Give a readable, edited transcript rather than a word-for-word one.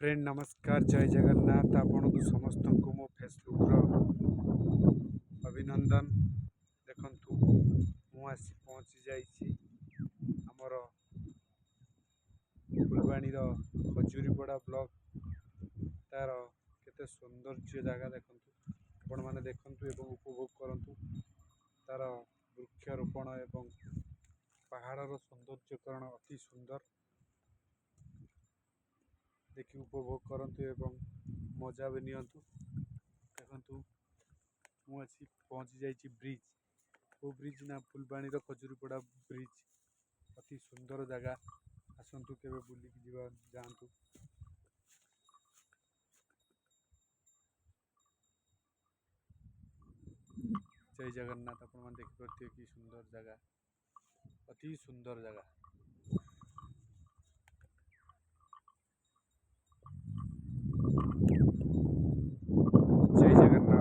Friend नमस्कार जय जगन्नाथ आपण को समस्त को मो फेसबुक अभिनंदन देखंतु मु आसी पहुँची जाइछि हमर फुलवाणी खजुरीपड़ा ब्लॉक तार केते सौंदर्य जगह देखंतु आपण माने देखंतु एवं उपभोग करंतु तार वृक्षारोपण एवं पहाड़र सौंदर्यकरण अति सुंदर देखि उपभोग करंतु एवं मजा भी नियंतु देखंतु मु आसी पहुँची जाइछि ब्रिज वो ब्रिज ना फुलवाणी खजुरीपड़ा ब्रिज अति सुंदर जगह आसंतु केबे बुलिक जीवा जांतु। जय जगन्नाथ आपण मन देखि परथिए कि सुंदर जगह अति सुंदर जगह। जय जगन्नाथ।